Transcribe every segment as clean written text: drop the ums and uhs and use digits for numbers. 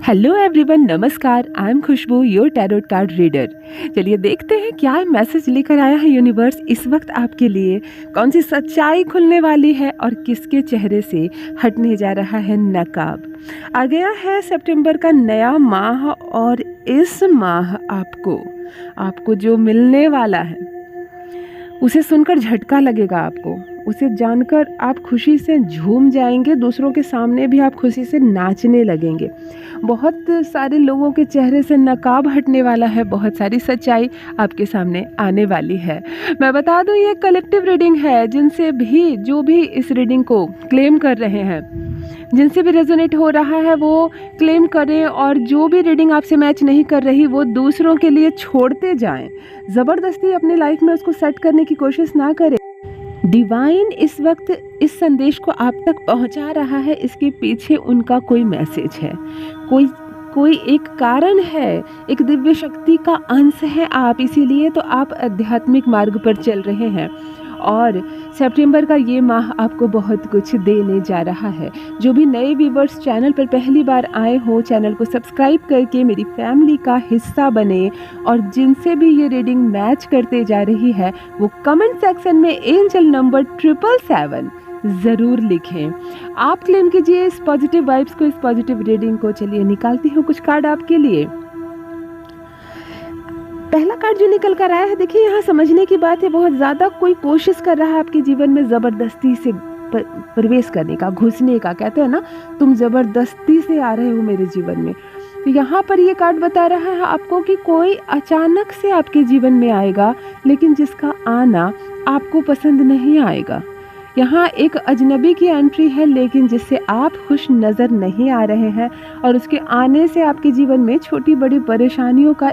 Hello everyone, नमस्कार। I am Khushboo, your tarot card reader. चलिए देखते हैं क्या मैसेज लेकर आया है यूनिवर्स इस वक्त आपके लिए। कौन सी सच्चाई खुलने वाली है और किसके चेहरे से हटने जा रहा है नकाब। आ गया है सितंबर का नया माह और इस माह आपको जो मिलने वाला है उसे सुनकर झटका लगेगा आपको। उसे जानकर आप खुशी से झूम जाएंगे, दूसरों के सामने भी आप खुशी से नाचने लगेंगे। बहुत सारे लोगों के चेहरे से नकाब हटने वाला है, बहुत सारी सच्चाई आपके सामने आने वाली है। मैं बता दूं, ये कलेक्टिव रीडिंग है। जिनसे भी जो भी इस रीडिंग को क्लेम कर रहे हैं, जिनसे भी रेजोनेट हो रहा है वो क्लेम करें, और जो भी रीडिंग आपसे मैच नहीं कर रही वो दूसरों के लिए छोड़ते जाएं। ज़बरदस्ती अपनी लाइफ में उसको सेट करने की कोशिश ना करें। डिवाइन इस वक्त इस संदेश को आप तक पहुंचा रहा है, इसके पीछे उनका कोई मैसेज है, कोई एक कारण है, एक दिव्य शक्ति का अंश है आप, इसीलिए तो आप आध्यात्मिक मार्ग पर चल रहे हैं। और सितंबर का ये माह आपको बहुत कुछ देने जा रहा है। जो भी नए व्यूवर्स चैनल पर पहली बार आए हो, चैनल को सब्सक्राइब करके मेरी फैमिली का हिस्सा बने, और जिनसे भी ये रीडिंग मैच करते जा रही है वो कमेंट सेक्शन में एंजल नंबर 777 ज़रूर लिखें। आप क्लेम कीजिए इस पॉजिटिव वाइब्स को, इस पॉजिटिव रीडिंग को। चलिए निकालती हूँ कुछ कार्ड आपके लिए। पहला कार्ड जो निकल कर आया है, देखिए यहाँ समझने की बात है, बहुत ज़्यादा कोई कोशिश कर रहा है आपके जीवन में ज़बरदस्ती से प्रवेश करने का, घुसने का। कहते हैं ना, तुम ज़बरदस्ती से आ रहे हो मेरे जीवन में। तो यहाँ पर ये कार्ड बता रहा है आपको कि कोई अचानक से आपके जीवन में आएगा, लेकिन जिसका आना आपको पसंद नहीं आएगा। यहाँ एक अजनबी की एंट्री है, लेकिन जिससे आप खुश नज़र नहीं आ रहे हैं, और उसके आने से आपके जीवन में छोटी बड़ी परेशानियों का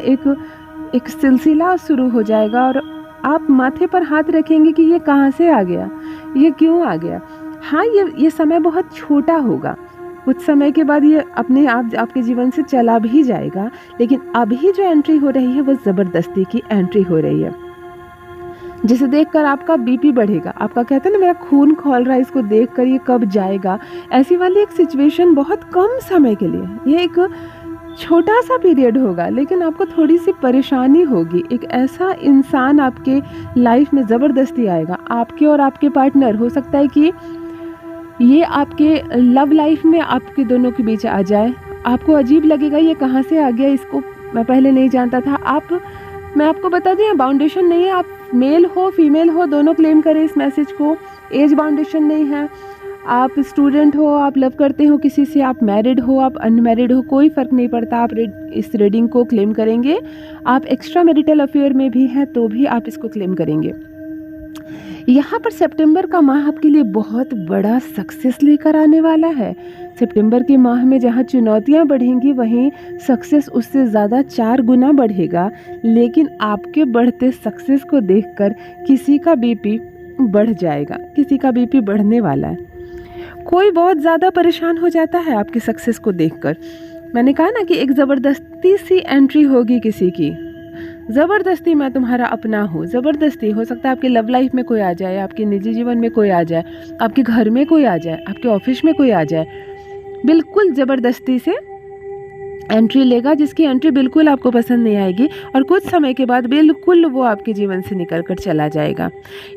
एक सिलसिला शुरू हो जाएगा, और आप माथे पर हाथ रखेंगे कि ये कहाँ से आ गया, ये क्यों आ गया। हाँ, ये समय बहुत छोटा होगा, कुछ समय के बाद ये अपने आप आपके जीवन से चला भी जाएगा, लेकिन अभी जो एंट्री हो रही है वो ज़बरदस्ती की एंट्री हो रही है, जिसे देखकर आपका बीपी बढ़ेगा। आपका कहते हैं ना, मेरा खून खौल रहा है इसको देखकर, ये कब जाएगा। ऐसी वाली एक सिचुएशन बहुत कम समय के लिए, ये एक छोटा सा पीरियड होगा, लेकिन आपको थोड़ी सी परेशानी होगी। एक ऐसा इंसान आपके लाइफ में ज़बरदस्ती आएगा, आपके और आपके पार्टनर, हो सकता है कि ये आपके लव लाइफ में आपके दोनों के बीच आ जाए। आपको अजीब लगेगा, ये कहाँ से आ गया, इसको मैं पहले नहीं जानता था। मैं आपको बता दें, बाउंडेशन नहीं है, आप मेल हो फीमेल हो दोनों क्लेम करें इस मैसेज को। एज बाउंडेशन नहीं है, आप स्टूडेंट हो, आप लव करते हो किसी से, आप मैरिड हो, आप अनमैरिड हो, कोई फ़र्क नहीं पड़ता, आप इस रीडिंग को क्लेम करेंगे। आप एक्स्ट्रा मैरिटल अफेयर में भी हैं तो भी आप इसको क्लेम करेंगे। यहाँ पर सितंबर का माह आपके लिए बहुत बड़ा सक्सेस लेकर आने वाला है। सितंबर के माह में जहाँ चुनौतियाँ बढ़ेंगी, वहीं सक्सेस उससे ज़्यादा 4 गुना बढ़ेगा। लेकिन आपके बढ़ते सक्सेस को देखकर किसी का बीपी बढ़ जाएगा, किसी का बीपी बढ़ने वाला है। कोई बहुत ज़्यादा परेशान हो जाता है आपके सक्सेस को देखकर। मैंने कहा ना कि एक ज़बरदस्ती सी एंट्री होगी किसी की, ज़बरदस्ती मैं तुम्हारा अपना हूँ। ज़बरदस्ती हो सकता है आपके लव लाइफ में कोई आ जाए, आपके निजी जीवन में कोई आ जाए, आपके घर में कोई आ जाए, आपके ऑफिस में कोई आ जाए, बिल्कुल ज़बरदस्ती से एंट्री लेगा, जिसकी एंट्री बिल्कुल आपको पसंद नहीं आएगी, और कुछ समय के बाद बिल्कुल वो आपके जीवन से निकल कर चला जाएगा।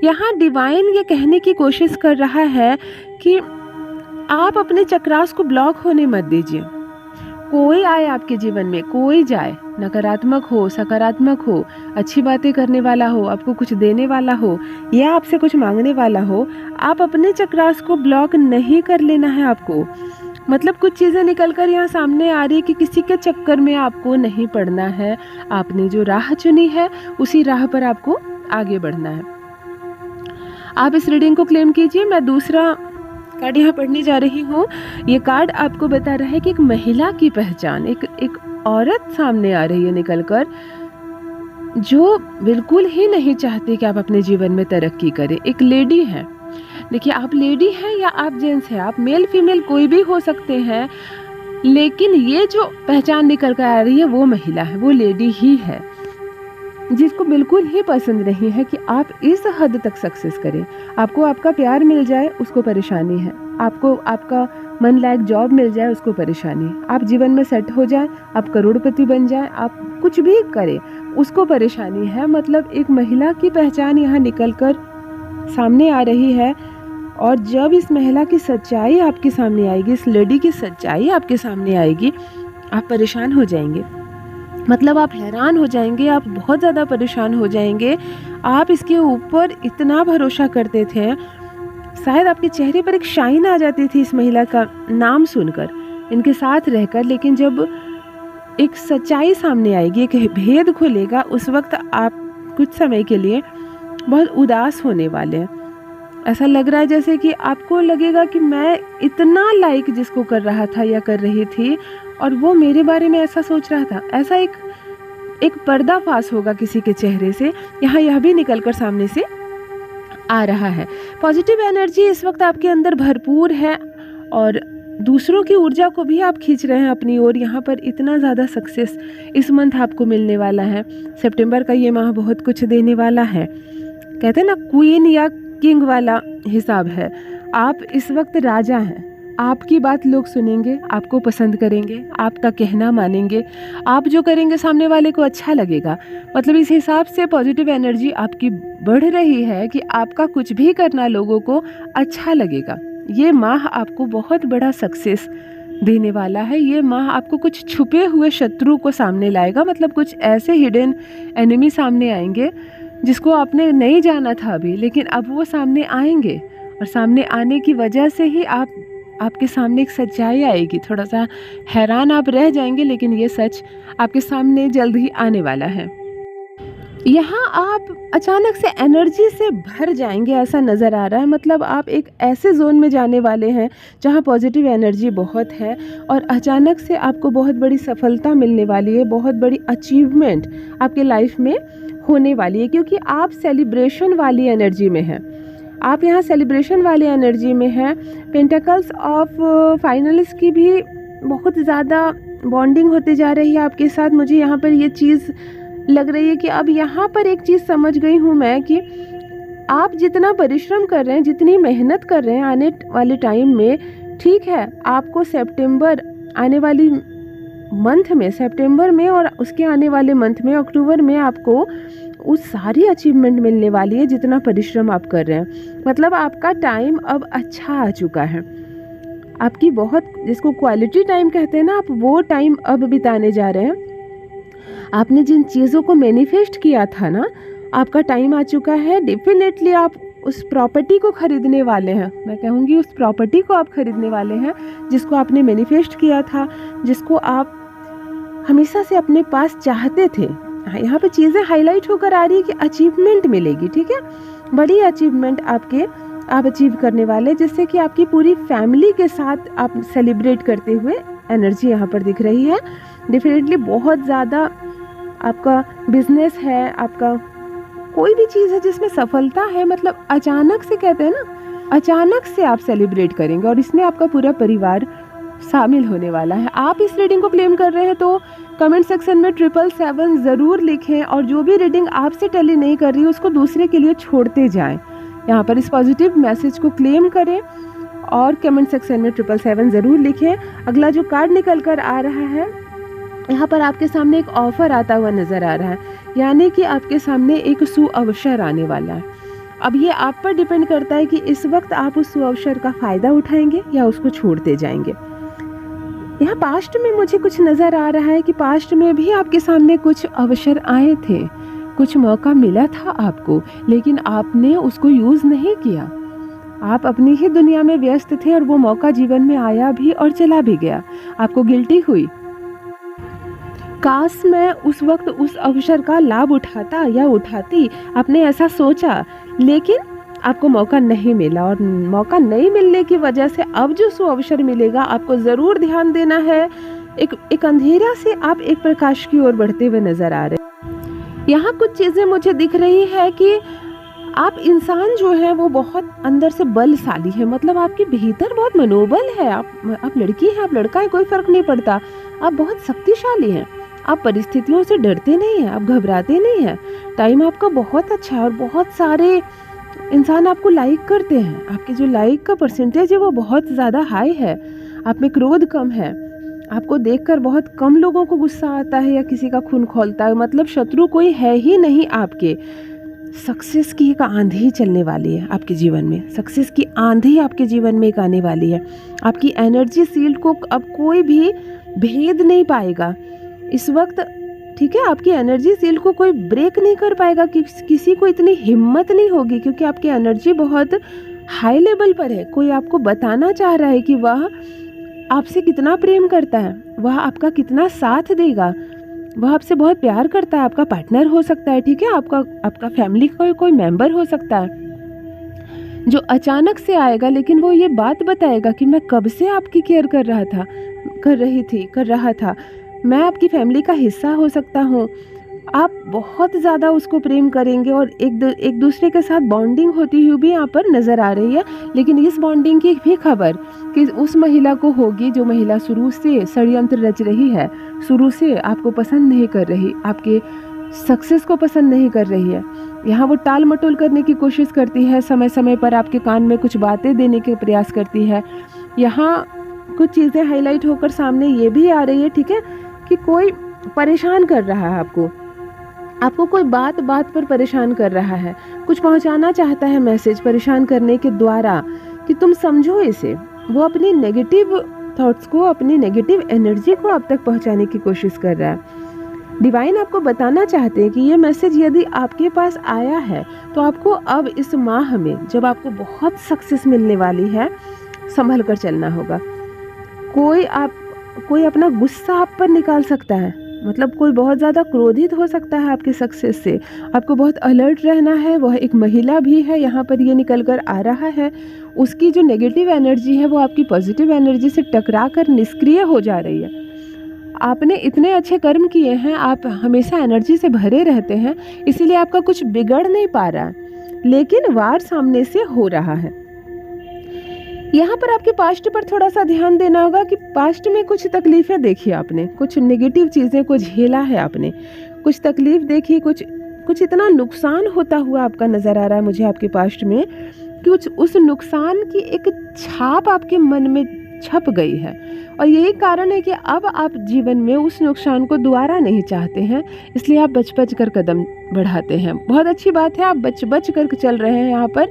यहाँ डिवाइन ये कहने की कोशिश कर रहा है कि आप अपने चक्रास को ब्लॉक होने मत दीजिए। कोई आए आपके जीवन में, कोई जाए, नकारात्मक हो सकारात्मक हो, अच्छी बातें करने वाला हो, आपको कुछ देने वाला हो, या आपसे कुछ मांगने वाला हो, आप अपने चक्रास को ब्लॉक नहीं कर लेना है आपको। मतलब कुछ चीज़ें निकल कर यहाँ सामने आ रही है कि किसी के चक्कर में आपको नहीं पड़ना है। आपने जो राह चुनी है उसी राह पर आपको आगे बढ़ना है। आप इस रीडिंग को क्लेम कीजिए। मैं दूसरा कार्ड यहाँ पढ़ने जा रही हूँ। ये कार्ड आपको बता रहा है कि एक महिला की पहचान, एक औरत सामने आ रही है निकल कर, जो बिल्कुल ही नहीं चाहती कि आप अपने जीवन में तरक्की करें। एक लेडी है। देखिए, आप लेडी हैं या आप जेंट्स हैं, आप मेल फीमेल कोई भी हो सकते हैं, लेकिन ये जो पहचान निकल कर आ रही है वो महिला है, वो लेडी ही है, जिसको बिल्कुल ही पसंद नहीं है कि आप इस हद तक सक्सेस करें। आपको आपका प्यार मिल जाए, उसको परेशानी है। आपको आपका मन लायक जॉब मिल जाए उसको परेशानी, आप जीवन में सेट हो जाए, आप करोड़पति बन जाए, आप कुछ भी करें उसको परेशानी है। मतलब एक महिला की पहचान यहाँ निकल कर सामने आ रही है, और जब इस महिला की सच्चाई आपके सामने आएगी, इस लेडी की सच्चाई आपके सामने आएगी, आप परेशान हो जाएंगे। मतलब आप हैरान हो जाएंगे, आप बहुत ज़्यादा परेशान हो जाएंगे। आप इसके ऊपर इतना भरोसा करते थे, शायद आपके चेहरे पर एक शाइन आ जाती थी इस महिला का नाम सुनकर, इनके साथ रहकर। लेकिन जब एक सच्चाई सामने आएगी, एक भेद खुलेगा, उस वक्त आप कुछ समय के लिए बहुत उदास होने वाले हैं। ऐसा लग रहा है जैसे कि आपको लगेगा कि मैं इतना लाइक जिसको कर रहा था या कर रही थी, और वो मेरे बारे में ऐसा सोच रहा था। ऐसा एक पर्दाफाश होगा किसी के चेहरे से। यहाँ यह भी निकलकर सामने से आ रहा है। पॉजिटिव एनर्जी इस वक्त आपके अंदर भरपूर है, और दूसरों की ऊर्जा को भी आप खींच रहे हैं अपनी ओर। यहाँ पर इतना ज़्यादा सक्सेस इस मंथ आपको मिलने वाला है। सितंबर का ये माह बहुत कुछ देने वाला है। कहते हैं ना, क्वीन या किंग वाला हिसाब है। आप इस वक्त राजा हैं। आपकी बात लोग सुनेंगे, आपको पसंद करेंगे, आपका कहना मानेंगे, आप जो करेंगे सामने वाले को अच्छा लगेगा। मतलब इस हिसाब से पॉजिटिव एनर्जी आपकी बढ़ रही है कि आपका कुछ भी करना लोगों को अच्छा लगेगा। ये माह आपको बहुत बड़ा सक्सेस देने वाला है। ये माह आपको कुछ छुपे हुए शत्रु को सामने लाएगा। मतलब कुछ ऐसे हिडन एनिमी सामने आएंगे जिसको आपने नहीं जाना था अभी, लेकिन अब वो सामने आएंगे, और सामने आने की वजह से ही आपके सामने एक सच्चाई आएगी। थोड़ा सा हैरान आप रह जाएंगे, लेकिन ये सच आपके सामने जल्द ही आने वाला है। यहाँ आप अचानक से एनर्जी से भर जाएंगे, ऐसा नज़र आ रहा है। मतलब आप एक ऐसे जोन में जाने वाले हैं जहाँ पॉजिटिव एनर्जी बहुत है, और अचानक से आपको बहुत बड़ी सफलता मिलने वाली है, बहुत बड़ी अचीवमेंट आपके लाइफ में होने वाली है, क्योंकि आप सेलिब्रेशन वाली एनर्जी में हैं। आप यहाँ सेलिब्रेशन वाली एनर्जी में हैं। पेंटाकल्स ऑफ फाइनल्स की भी बहुत ज़्यादा बॉन्डिंग होती जा रही है आपके साथ। मुझे यहाँ पर ये चीज़ लग रही है कि अब यहाँ पर एक चीज़ समझ गई हूँ मैं कि आप जितना परिश्रम कर रहे हैं, जितनी मेहनत कर रहे हैं आने वाले टाइम में, ठीक है, आपको सितंबर आने वाली मंथ में, सितंबर में, और उसके आने वाले मंथ में, अक्टूबर में, आपको उस सारी अचीवमेंट मिलने वाली है जितना परिश्रम आप कर रहे हैं। मतलब आपका टाइम अब अच्छा आ चुका है। आपकी बहुत, जिसको क्वालिटी टाइम कहते हैं ना, आप वो टाइम अब बिताने जा रहे हैं। आपने जिन चीज़ों को मैनिफेस्ट किया था ना, आपका टाइम आ चुका है। डेफिनेटली आप उस प्रॉपर्टी को खरीदने वाले हैं। मैं कहूँगी उस प्रॉपर्टी को आप खरीदने वाले हैं जिसको आपने मैनिफेस्ट किया था, जिसको आप हमेशा से अपने पास चाहते थे। यहाँ पे चीज़ें हाईलाइट होकर आ रही है कि अचीवमेंट मिलेगी, ठीक है, बड़ी अचीवमेंट आप अचीव करने वाले, जिससे कि आपकी पूरी फैमिली के साथ आप सेलिब्रेट करते हुए एनर्जी यहाँ पर दिख रही है। डेफिनेटली बहुत ज़्यादा आपका बिजनेस है, आपका कोई भी चीज़ है जिसमें सफलता है। मतलब अचानक से, कहते हैं ना, अचानक से आप सेलिब्रेट करेंगे, और इसमें आपका पूरा परिवार शामिल होने वाला है। आप इस रीडिंग को क्लेम कर रहे हैं तो कमेंट सेक्शन में 777 ज़रूर लिखें, और जो भी रीडिंग आपसे टैली नहीं कर रही उसको दूसरे के लिए छोड़ते जाएं। यहाँ पर इस पॉजिटिव मैसेज को क्लेम करें और कमेंट सेक्शन में 777 ज़रूर लिखें। अगला जो कार्ड निकल कर आ रहा है, यहाँ पर आपके सामने एक ऑफर आता हुआ नज़र आ रहा है, यानी कि आपके सामने एक सुअवसर आने वाला है। अब ये आप पर डिपेंड करता है कि इस वक्त आप उस सुअवसर का फ़ायदा उठाएंगे या उसको छोड़ते जाएंगे। यहाँ पास्ट में मुझे कुछ नज़र आ रहा है कि पास्ट में भी आपके सामने कुछ अवसर आए थे, कुछ मौका मिला था आपको, लेकिन आपने उसको यूज़ नहीं किया। आप अपनी ही दुनिया में व्यस्त थे, और वो मौका जीवन में आया भी और चला भी गया। आपको गिल्टी हुई। काश मैं उस वक्त उस अवसर का लाभ उठाता या उठाती, आपने ऐसा सोचा, लेकिन आपको मौका नहीं मिला, और मौका नहीं मिलने की वजह से अब जो सुअवसर मिलेगा आपको ज़रूर ध्यान देना है। एक अंधेरा से आप एक प्रकाश की ओर बढ़ते हुए नज़र आ रहे हैं। यहाँ कुछ चीज़ें मुझे दिख रही है कि आप इंसान जो है वो बहुत अंदर से बलशाली है। मतलब आपके भीतर बहुत मनोबल है। आप लड़की हैं, आप लड़का है, कोई फ़र्क नहीं पड़ता। आप बहुत शक्तिशाली हैं। आप परिस्थितियों से डरते नहीं हैं, आप घबराते नहीं हैं। टाइम आपका बहुत अच्छा है, और बहुत सारे इंसान आपको लाइक करते हैं। आपके जो लाइक का परसेंटेज है वो बहुत ज़्यादा हाई है। आप में क्रोध कम है, आपको देखकर बहुत कम लोगों को गुस्सा आता है या किसी का खून खौलता है, मतलब शत्रु कोई है ही नहीं आपके। सक्सेस की एक आंधी चलने वाली है आपके जीवन में, सक्सेस की आंधी आपके जीवन में एक आने वाली है। आपकी एनर्जी शील्ड को अब कोई भी भेद नहीं पाएगा इस वक्त, ठीक है। आपकी एनर्जी शील्ड को कोई ब्रेक नहीं कर पाएगा, किसी को इतनी हिम्मत नहीं होगी, क्योंकि आपकी एनर्जी बहुत हाई लेवल पर है। कोई आपको बताना चाह रहा है कि वह आपसे कितना प्रेम करता है, वह आपका कितना साथ देगा, वह आपसे बहुत प्यार करता है। आपका पार्टनर हो सकता है, ठीक है, आपका फैमिली का कोई मेंबर हो सकता है जो अचानक से आएगा, लेकिन वो ये बात बताएगा कि मैं कब से आपकी केयर कर रहा था, मैं आपकी फैमिली का हिस्सा हो सकता हूँ। आप बहुत ज़्यादा उसको प्रेम करेंगे और एक दूसरे के साथ बॉन्डिंग होती हुई भी यहाँ पर नज़र आ रही है। लेकिन इस बॉन्डिंग की भी खबर कि उस महिला को होगी जो महिला शुरू से षड्यंत्र रच रही है, शुरू से आपको पसंद नहीं कर रही, आपके सक्सेस को पसंद नहीं कर रही है। यहाँ वो टाल मटोल करने की कोशिश करती है, समय समय पर आपके कान में कुछ बातें देने के प्रयास करती है। यहाँ कुछ चीज़ें हाईलाइट होकर सामने ये भी आ रही है, ठीक है, कि कोई परेशान कर रहा है आपको कोई बात पर परेशान कर रहा है, कुछ पहुंचाना चाहता है मैसेज परेशान करने के द्वारा कि तुम समझो इसे। वो अपनी नेगेटिव थॉट्स को, अपनी नेगेटिव एनर्जी को आप तक पहुंचाने की कोशिश कर रहा है। डिवाइन आपको बताना चाहते हैं कि ये मैसेज यदि आपके पास आया है तो आपको अब इस माह में, जब आपको बहुत सक्सेस मिलने वाली है, संभल कर चलना होगा। कोई अपना गुस्सा आप पर निकाल सकता है, मतलब कोई बहुत ज़्यादा क्रोधित हो सकता है आपके सक्सेस से। आपको बहुत अलर्ट रहना है। वह एक महिला भी है, यहाँ पर ये निकल कर आ रहा है। उसकी जो नेगेटिव एनर्जी है वो आपकी पॉजिटिव एनर्जी से टकरा कर निष्क्रिय हो जा रही है। आपने इतने अच्छे कर्म किए हैं, आप हमेशा एनर्जी से भरे रहते हैं, इसीलिए आपका कुछ बिगड़ नहीं पा रहा है, लेकिन वार सामने से हो रहा है। यहाँ पर आपके पास्ट पर थोड़ा सा ध्यान देना होगा कि पास्ट में कुछ तकलीफ़ें देखी आपने, कुछ नेगेटिव चीज़ें को झेला है आपने, कुछ तकलीफ देखी, कुछ इतना नुकसान होता हुआ आपका नज़र आ रहा है मुझे आपके पास्ट में, कुछ उस नुकसान की एक छाप आपके मन में छप गई है। और यही कारण है कि अब आप जीवन में उस नुकसान को दोबारा नहीं चाहते हैं, इसलिए आप बच कर कदम बढ़ाते हैं। बहुत अच्छी बात है, आप बच कर चल रहे हैं। यहाँ पर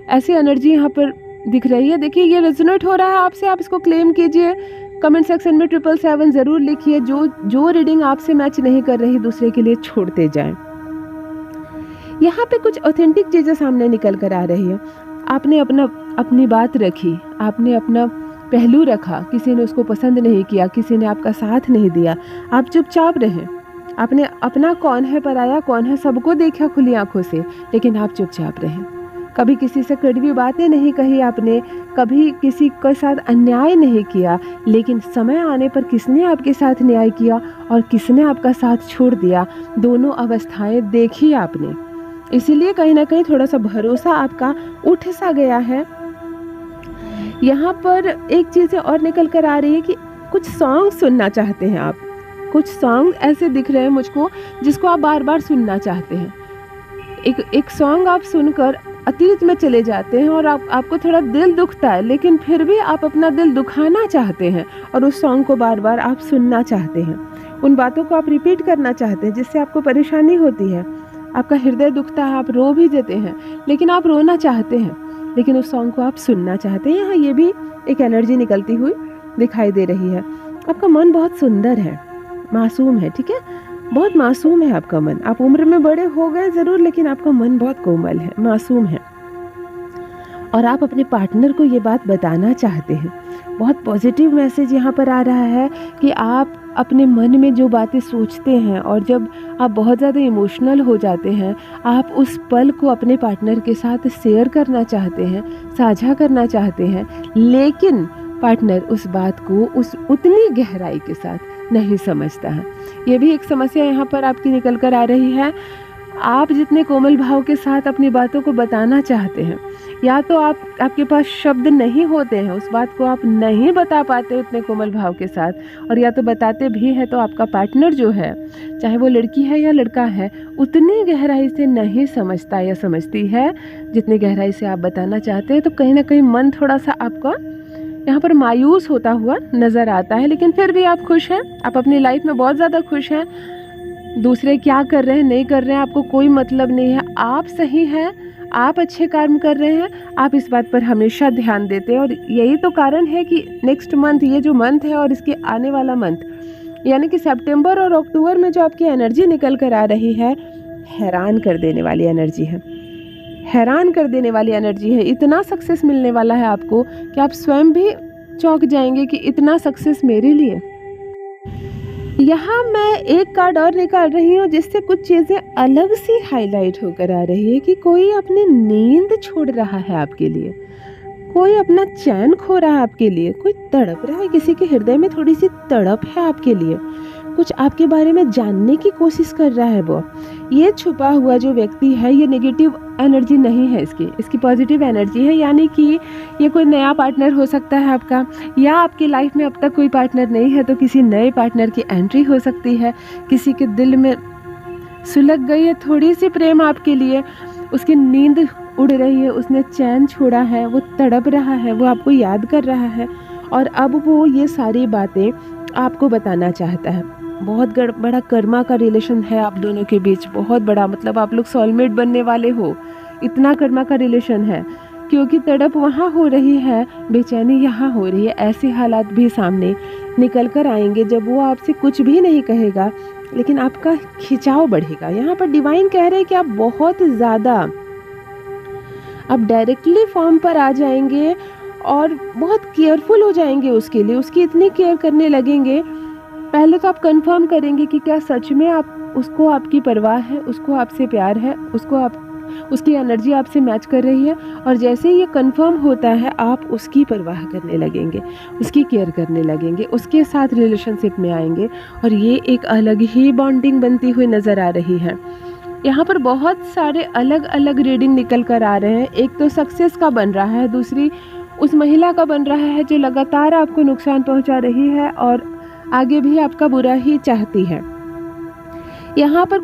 ऐसी एनर्जी यहाँ पर दिख रही है। देखिए, ये रेजोनेट हो रहा है आपसे, आप इसको क्लेम कीजिए। कमेंट सेक्शन में 777 ज़रूर लिखिए। जो रीडिंग आपसे मैच नहीं कर रही, दूसरे के लिए छोड़ते जाएं। यहाँ पे कुछ ऑथेंटिक चीज़ें सामने निकल कर आ रही है। आपने अपनी बात रखी, आपने अपना पहलू रखा, किसी ने उसको पसंद नहीं किया, किसी ने आपका साथ नहीं दिया, आप चुपचाप रहे। आपने अपना कौन है पराया कौन है सबको देखा खुली आंखों से, लेकिन आप चुपचाप रहे। कभी किसी से कड़वी बातें नहीं कही आपने, कभी किसी के साथ अन्याय नहीं किया, लेकिन समय आने पर किसने आपके साथ न्याय किया और किसने आपका साथ छोड़ दिया, दोनों अवस्थाएं देखी आपने। इसीलिए कहीं ना कहीं थोड़ा सा भरोसा आपका उठ सा गया है। यहाँ पर एक चीज़ें और निकल कर आ रही है कि कुछ सॉन्ग सुनना चाहते हैं आप, कुछ सॉन्ग ऐसे दिख रहे हैं मुझको जिसको आप बार बार सुनना चाहते हैं। एक सॉन्ग आप सुनकर अतीत में चले जाते हैं और आपको थोड़ा दिल दुखता है, लेकिन फिर भी आप अपना दिल दुखाना चाहते हैं और उस सॉन्ग को बार बार आप सुनना चाहते हैं। उन बातों को आप रिपीट करना चाहते हैं जिससे आपको परेशानी होती है, आपका हृदय दुखता है, आप रो भी देते हैं, लेकिन आप रोना चाहते हैं, लेकिन उस सॉन्ग को आप सुनना चाहते हैं। यहाँ ये भी एक एनर्जी निकलती हुई दिखाई दे रही है। आपका मन बहुत सुंदर है, मासूम है, ठीक है, बहुत मासूम है आपका मन। आप उम्र में बड़े हो गए ज़रूर, लेकिन आपका मन बहुत कोमल है, मासूम है, और आप अपने पार्टनर को ये बात बताना चाहते हैं। बहुत पॉजिटिव मैसेज यहाँ पर आ रहा है कि आप अपने मन में जो बातें सोचते हैं और जब आप बहुत ज़्यादा इमोशनल हो जाते हैं, आप उस पल को अपने पार्टनर के साथ शेयर करना चाहते हैं, साझा करना चाहते हैं, लेकिन पार्टनर उस बात को उतनी गहराई के साथ नहीं समझता है। ये भी एक समस्या यहाँ पर आपकी निकल कर आ रही है। आप जितने कोमल भाव के साथ अपनी बातों को बताना चाहते हैं, या तो आपके पास शब्द नहीं होते हैं, उस बात को आप नहीं बता पाते उतने कोमल भाव के साथ, और या तो बताते भी हैं तो आपका पार्टनर जो है, चाहे वो लड़की है या लड़का है, उतनी गहराई से नहीं समझता या समझती है जितनी गहराई से आप बताना चाहते हैं। तो कहीं ना कहीं मन थोड़ा सा आपका यहाँ पर मायूस होता हुआ नज़र आता है, लेकिन फिर भी आप खुश हैं, आप अपनी लाइफ में बहुत ज़्यादा खुश हैं। दूसरे क्या कर रहे हैं नहीं कर रहे हैं आपको कोई मतलब नहीं है, आप सही हैं, आप अच्छे कर्म कर रहे हैं, आप इस बात पर हमेशा ध्यान देते हैं। और यही तो कारण है कि नेक्स्ट मंथ, ये जो मंथ है और इसके आने वाला मंथ यानी कि सितंबर और अक्टूबर में जो आपकी एनर्जी निकल कर आ रही है, हैरान कर देने वाली एनर्जी है, हैरान कर देने वाली एनर्जी है। इतना सक्सेस मिलने वाला है आपको कि आप स्वयं भी चौंक जाएंगे कि इतना सक्सेस मेरे लिए। यहाँ मैं एक कार्ड और निकाल रही हूँ जिससे कुछ चीज़ें अलग सी हाईलाइट होकर आ रही है कि कोई अपनी नींद छोड़ रहा है आपके लिए, कोई अपना चैन खो रहा है आपके लिए, कोई तड़प रहा है, किसी के हृदय में थोड़ी सी तड़प है आपके लिए, कुछ आपके बारे में जानने की कोशिश कर रहा है वो। ये छुपा हुआ जो व्यक्ति है, ये नेगेटिव एनर्जी नहीं है इसकी पॉजिटिव एनर्जी है। यानी कि ये कोई नया पार्टनर हो सकता है आपका, या आपकी लाइफ में अब तक कोई पार्टनर नहीं है तो किसी नए पार्टनर की एंट्री हो सकती है। किसी के दिल में सुलग गई है थोड़ी सी प्रेम आपके लिए, उसकी नींद उड़ रही है, उसने चैन छोड़ा है, वो तड़प रहा है, वो आपको याद कर रहा है और अब वो ये सारी बातें आपको बताना चाहता है। बहुत बड़ा कर्मा का रिलेशन है आप दोनों के बीच, बहुत बड़ा, मतलब आप लोग सोलमेट बनने वाले हो, इतना कर्मा का रिलेशन है। क्योंकि तड़प वहाँ हो रही है, बेचैनी यहाँ हो रही है। ऐसे हालात भी सामने निकल कर आएंगे जब वो आपसे कुछ भी नहीं कहेगा, लेकिन आपका खिंचाव बढ़ेगा। यहाँ पर डिवाइन कह रहे हैं कि आप बहुत ज़्यादा आप डायरेक्टली फॉर्म पर आ जाएंगे और बहुत केयरफुल हो जाएंगे उसके लिए, उसकी इतनी केयर करने लगेंगे। पहले तो आप कंफर्म करेंगे कि क्या सच में आप उसको, आपकी परवाह है, उसको आपसे प्यार है, उसकी एनर्जी आपसे मैच कर रही है। और जैसे ही ये कंफर्म होता है आप उसकी परवाह करने लगेंगे, उसकी केयर करने लगेंगे, उसके साथ रिलेशनशिप में आएंगे और ये एक अलग ही बॉन्डिंग बनती हुई नज़र आ रही है। यहाँ पर बहुत सारे अलग अलग रीडिंग निकल कर आ रहे हैं। एक तो सक्सेस का बन रहा है, दूसरी उस महिला का बन रहा है जो लगातार आपको नुकसान पहुँचा रही है और आगे भी आपका बुरा ही चाहती है। यहाँ पर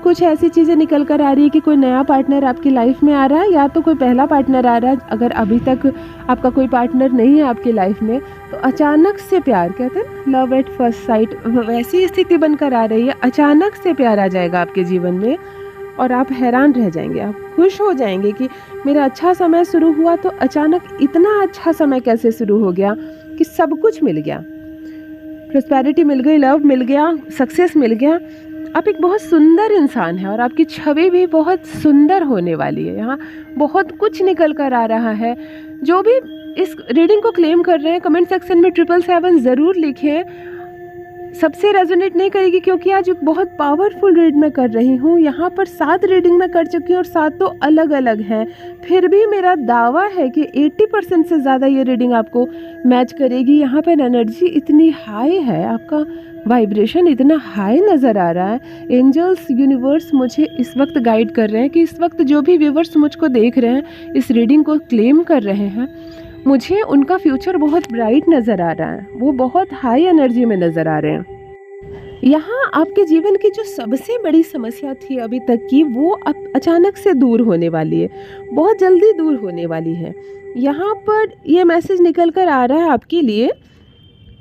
कुछ ऐसी चीज़ें निकल कर आ रही है कि कोई नया पार्टनर आपकी लाइफ में आ रहा है, या तो कोई पहला पार्टनर आ रहा है। अगर अभी तक आपका कोई पार्टनर नहीं है आपकी लाइफ में तो अचानक से प्यार, कहते हैं लव एट फर्स्ट साइट, वैसी स्थिति बनकर आ रही है। अचानक से प्यार आ जाएगा आपके जीवन में और आप हैरान रह जाएंगे, आप खुश हो जाएंगे कि मेरा अच्छा समय शुरू हुआ तो अचानक इतना अच्छा समय कैसे शुरू हो गया कि सब कुछ मिल गया, प्रॉस्पेरिटी मिल गई, लव मिल गया, सक्सेस मिल गया। आप एक बहुत सुंदर इंसान हैं और आपकी छवि भी बहुत सुंदर होने वाली है। यहाँ बहुत कुछ निकल कर आ रहा है। जो भी इस रीडिंग को क्लेम कर रहे हैं कमेंट सेक्शन में 777 ज़रूर लिखें। सबसे रेजोनेट नहीं करेगी क्योंकि आज एक बहुत पावरफुल रीड मैं कर रही हूँ। यहाँ पर 7 रीडिंग मैं कर चुकी हूँ और 7 तो अलग अलग हैं। फिर भी मेरा दावा है कि 80% से ज़्यादा ये रीडिंग आपको मैच करेगी। यहाँ पर एनर्जी इतनी हाई है, आपका वाइब्रेशन इतना हाई नज़र आ रहा है। एंजल्स, यूनिवर्स मुझे इस वक्त गाइड कर रहे हैं कि इस वक्त जो भी व्यूवर्स मुझको देख रहे हैं, इस रीडिंग को क्लेम कर रहे हैं, मुझे उनका फ्यूचर बहुत ब्राइट नज़र आ रहा है, वो बहुत हाई एनर्जी में नज़र आ रहे हैं। यहाँ आपके जीवन की जो सबसे बड़ी समस्या थी अभी तक की, वो अब अचानक से दूर होने वाली है, बहुत जल्दी दूर होने वाली है। यहाँ पर ये मैसेज निकल कर आ रहा है आपके लिए,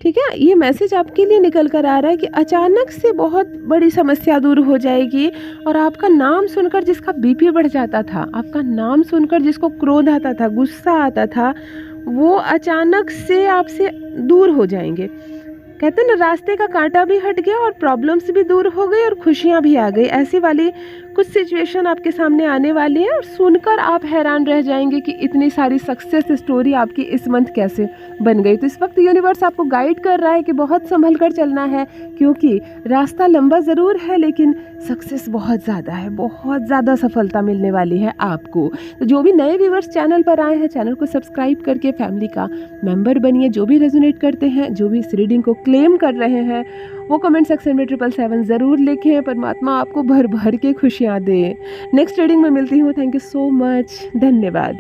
ठीक है, ये मैसेज आपके लिए निकल कर आ रहा है कि अचानक से बहुत बड़ी समस्या दूर हो जाएगी और आपका नाम सुनकर जिसका बीपी बढ़ जाता था, आपका नाम सुनकर जिसको क्रोध आता था, गुस्सा आता था, वो अचानक से आपसे दूर हो जाएंगे। कहते हैं ना, रास्ते का कांटा भी हट गया और प्रॉब्लम्स भी दूर हो गई और खुशियाँ भी आ गई। ऐसी वाली कुछ सिचुएशन आपके सामने आने वाली है और सुनकर आप हैरान रह जाएंगे कि इतनी सारी सक्सेस स्टोरी आपकी इस मंथ कैसे बन गई। तो इस वक्त यूनिवर्स आपको गाइड कर रहा है कि बहुत संभल कर चलना है, क्योंकि रास्ता लंबा ज़रूर है लेकिन सक्सेस बहुत ज़्यादा है, बहुत ज़्यादा सफलता मिलने वाली है आपको। तो जो भी नए व्यूवर्स चैनल पर आए हैं, चैनल को सब्सक्राइब करके फैमिली का मेंबर बनिए। जो भी रेजोनेट करते हैं, जो भी इस रीडिंग को क्लेम कर रहे हैं, वो कमेंट सेक्शन में 777 ज़रूर लिखें। परमात्मा आपको भर भर के खुशियाँ दे। नेक्स्ट रीडिंग में मिलती हूँ। थैंक यू सो मच, धन्यवाद।